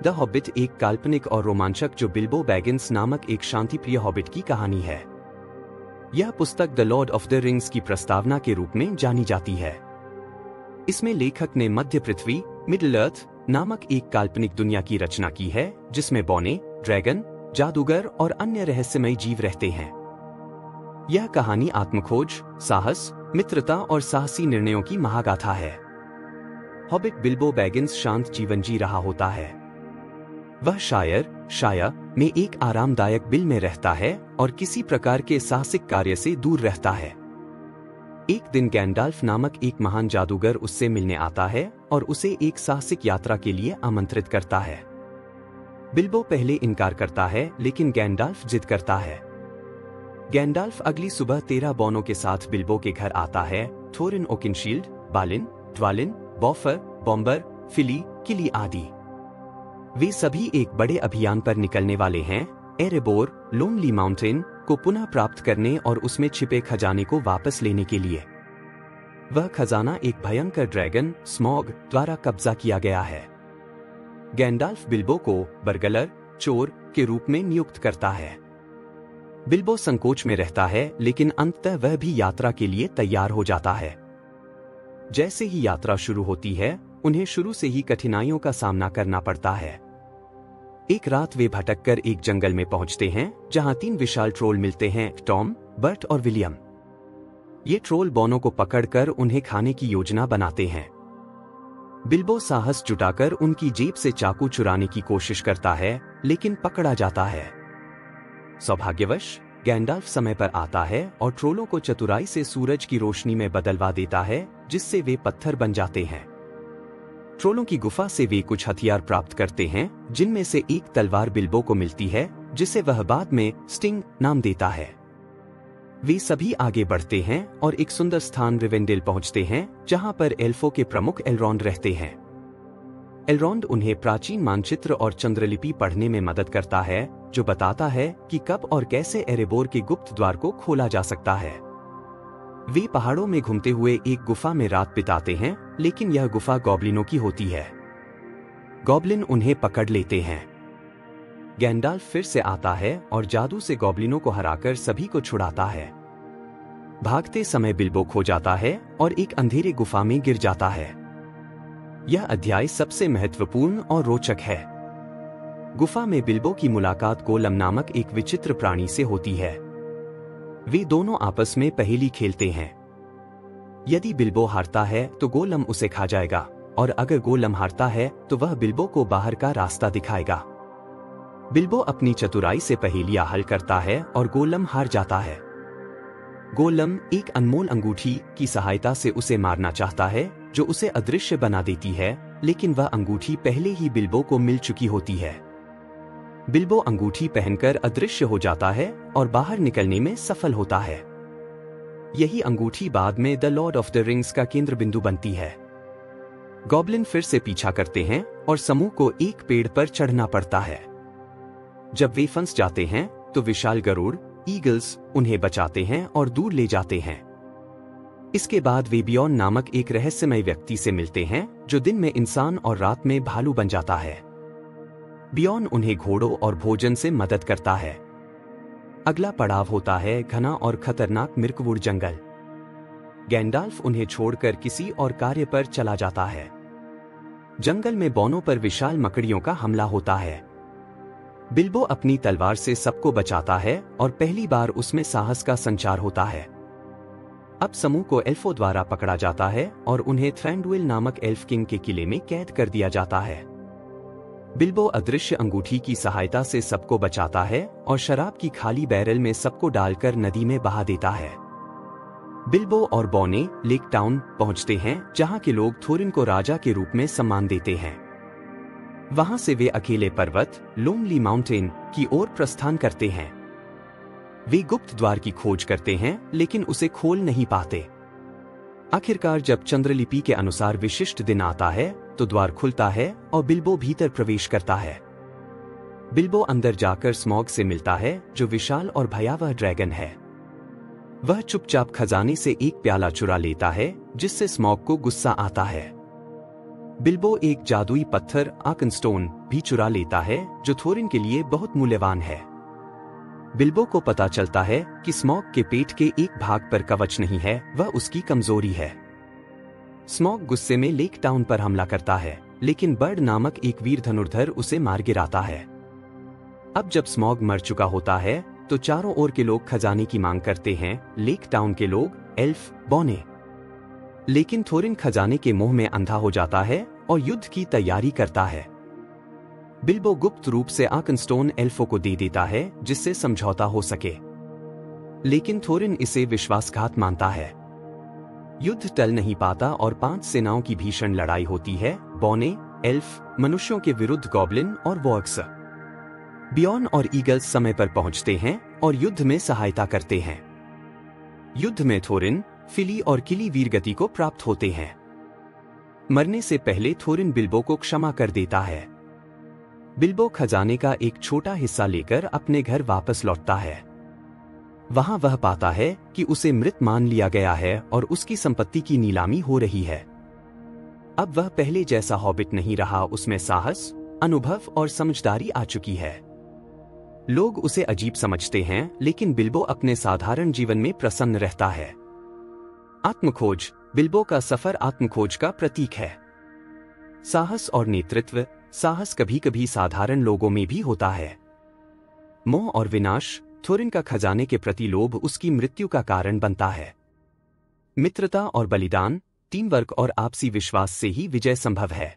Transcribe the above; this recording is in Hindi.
द हॉबिट एक काल्पनिक और रोमांचक जो बिल्बो बैगिंस नामक एक शांतिप्रिय हॉबिट की कहानी है। यह पुस्तक the Lord of the rings की प्रस्तावना के रूप में जानी जाती है। इसमें लेखक ने मध्य पृथ्वी मिडिल अर्थ नामक एक काल्पनिक दुनिया की रचना की है जिसमें बौने, ड्रैगन, जादूगर और अन्य रहस्यमय जीव रहते हैं। यह कहानी आत्मखोज, साहस, मित्रता और साहसी निर्णयों की महागाथा है। हॉबिट बिल्बो बैगिंस शांत जीवन जी रहा होता है। वह शाया में एक आरामदायक बिल में रहता है और किसी प्रकार के साहसिक कार्य से दूर रहता है। एक दिन गैंडाल्फ नामक एक महान जादूगर उससे मिलने आता है और उसे एक साहसिक यात्रा के लिए आमंत्रित करता है। बिल्बो पहले इनकार करता है लेकिन गैंडाल्फ जिद करता है। गैंडाल्फ अगली सुबह 13 बौनों के साथ बिल्बो के घर आता है। थोरिन ओकिनशील्ड, बालिन, ड्वालिन, बॉफर, बॉम्बर, फिली, किली आदि। वे सभी एक बड़े अभियान पर निकलने वाले हैं, एरेबोर, लोनली माउंटेन को पुनः प्राप्त करने और उसमें छिपे खजाने को वापस लेने के लिए। वह खजाना एक भयंकर ड्रैगन, स्मॉग, द्वारा कब्जा किया गया है। गैंडाल्फ बिल्बो को बर्गलर, चोर के रूप में नियुक्त करता है। बिल्बो संकोच में रहता है लेकिन अंततः वह भी यात्रा के लिए तैयार हो जाता है। जैसे ही यात्रा शुरू होती है, उन्हें शुरू से ही कठिनाइयों का सामना करना पड़ता है। एक रात वे भटककर एक जंगल में पहुंचते हैं जहां 3 विशाल ट्रोल मिलते हैं, टॉम, बर्ट और विलियम। ये ट्रोल बौनों को पकड़कर उन्हें खाने की योजना बनाते हैं। बिल्बो साहस जुटाकर उनकी जेब से चाकू चुराने की कोशिश करता है लेकिन पकड़ा जाता है। सौभाग्यवश गैंडाल्फ समय पर आता है और ट्रोलों को चतुराई से सूरज की रोशनी में बदलवा देता है जिससे वे पत्थर बन जाते हैं। ट्रोलों की गुफा से वे कुछ हथियार प्राप्त करते हैं जिनमें से एक तलवार बिल्बो को मिलती है जिसे वह बाद में स्टिंग नाम देता है। वे सभी आगे बढ़ते हैं और एक सुंदर स्थान रिवेंडेल पहुंचते हैं जहां पर एल्फों के प्रमुख एलरॉन्ड रहते हैं। एलरॉन्ड उन्हें प्राचीन मानचित्र और चंद्रलिपि पढ़ने में मदद करता है जो बताता है कि कब और कैसे एरेबोर के गुप्त द्वार को खोला जा सकता है। वे पहाड़ों में घूमते हुए एक गुफा में रात बिताते हैं लेकिन यह गुफा गॉब्लिनों की होती है। गॉब्लिन उन्हें पकड़ लेते हैं। गैंडाल्फ फिर से आता है और जादू से गॉब्लिनों को हराकर सभी को छुड़ाता है। भागते समय बिल्बो खो जाता है और एक अंधेरे गुफा में गिर जाता है। यह अध्याय सबसे महत्वपूर्ण और रोचक है। गुफा में बिल्बो की मुलाकात गोलम नामक एक विचित्र प्राणी से होती है। वे दोनों आपस में पहेली खेलते हैं। यदि बिल्बो हारता है तो गोलम उसे खा जाएगा और अगर गोलम हारता है तो वह बिल्बो को बाहर का रास्ता दिखाएगा। बिल्बो अपनी चतुराई से पहेलियां हल करता है और गोलम हार जाता है। गोलम एक अनमोल अंगूठी की सहायता से उसे मारना चाहता है जो उसे अदृश्य बना देती है लेकिन वह अंगूठी पहले ही बिल्बो को मिल चुकी होती है। बिल्बो अंगूठी पहनकर अदृश्य हो जाता है और बाहर निकलने में सफल होता है। यही अंगूठी बाद में the Lord of the rings का केंद्र बिंदु बनती है। गॉब्लिन फिर से पीछा करते हैं और समूह को एक पेड़ पर चढ़ना पड़ता है। जब वे फंस जाते हैं तो विशाल गरुड़, ईगल्स उन्हें बचाते हैं और दूर ले जाते हैं। इसके बाद वे बियॉन नामक एक रहस्यमय व्यक्ति से मिलते हैं जो दिन में इंसान और रात में भालू बन जाता है। बियॉन उन्हें घोड़ों और भोजन से मदद करता है। अगला पड़ाव होता है घना और खतरनाक मिर्कवुड जंगल। गैंडाल्फ उन्हें छोड़कर किसी और कार्य पर चला जाता है। जंगल में बौनों पर विशाल मकड़ियों का हमला होता है। बिल्बो अपनी तलवार से सबको बचाता है और पहली बार उसमें साहस का संचार होता है। अब समूह को एल्फों द्वारा पकड़ा जाता है और उन्हें थ्रैंडविल नामक एल्फ किंग के किले में कैद कर दिया जाता है। बिल्बो अदृश्य अंगूठी की सहायता से सबको बचाता है और शराब की खाली बैरल में सबको डालकर नदी में बहा देता है। बिल्बो और बौने लेक टाउन पहुंचते हैं जहां के लोग थोरिन को राजा के रूप में सम्मान देते हैं। वहां से वे अकेले पर्वत लोनली माउंटेन की ओर प्रस्थान करते हैं। वे गुप्त द्वार की खोज करते हैं लेकिन उसे खोल नहीं पाते। आखिरकार जब चंद्रलिपि के अनुसार विशिष्ट दिन आता है तो द्वार खुलता है और बिल्बो भीतर प्रवेश करता है। बिल्बो अंदर जाकर स्मॉग से मिलता है जो विशाल और भयावह ड्रैगन है। वह चुपचाप खजाने से एक प्याला चुरा लेता है जिससे स्मॉग को गुस्सा आता है। बिल्बो एक जादुई पत्थर आर्कनस्टोन भी चुरा लेता है जो थोरिन के लिए बहुत मूल्यवान है। बिल्बो को पता चलता है कि स्मॉग के पेट के एक भाग पर कवच नहीं है, वह उसकी कमजोरी है। स्मॉग गुस्से में लेक टाउन पर हमला करता है, लेकिन बर्ड नामक एक वीर धनुर्धर उसे मार गिराता है। अब जब स्मॉग मर चुका होता है तो चारों ओर के लोग खजाने की मांग करते हैं, लेक टाउन के लोग, एल्फ, बौने। लेकिन थोरिन खजाने के मोह में अंधा हो जाता है और युद्ध की तैयारी करता है। बिल्बो गुप्त रूप से आर्कनस्टोन एल्फों को दे देता है जिससे समझौता हो सके, लेकिन थोरिन इसे विश्वासघात मानता है। युद्ध टल नहीं पाता और 5 सेनाओं की भीषण लड़ाई होती है, बौने, एल्फ, मनुष्यों के विरुद्ध गॉब्लिन और वॉर्ग्स। बियॉन और ईगल्स समय पर पहुंचते हैं और युद्ध में सहायता करते हैं। युद्ध में थोरिन, फिली और किली वीरगति को प्राप्त होते हैं। मरने से पहले थोरिन बिल्बो को क्षमा कर देता है। बिल्बो खजाने का एक छोटा हिस्सा लेकर अपने घर वापस लौटता है। वहां वह पाता है कि उसे मृत मान लिया गया है और उसकी संपत्ति की नीलामी हो रही है। अब वह पहले जैसा हॉबिट नहीं रहा, उसमें साहस, अनुभव और समझदारी आ चुकी है। लोग उसे अजीब समझते हैं, लेकिन बिल्बो अपने साधारण जीवन में प्रसन्न रहता है। आत्मखोज। बिल्बो का सफर आत्मखोज का प्रतीक है। साहस और नेतृत्व। साहस कभी कभी साधारण लोगों में भी होता है। मोह और विनाश। थोरिन का खजाने के प्रति लोभ उसकी मृत्यु का कारण बनता है। मित्रता और बलिदान। टीम वर्क और आपसी विश्वास से ही विजय संभव है।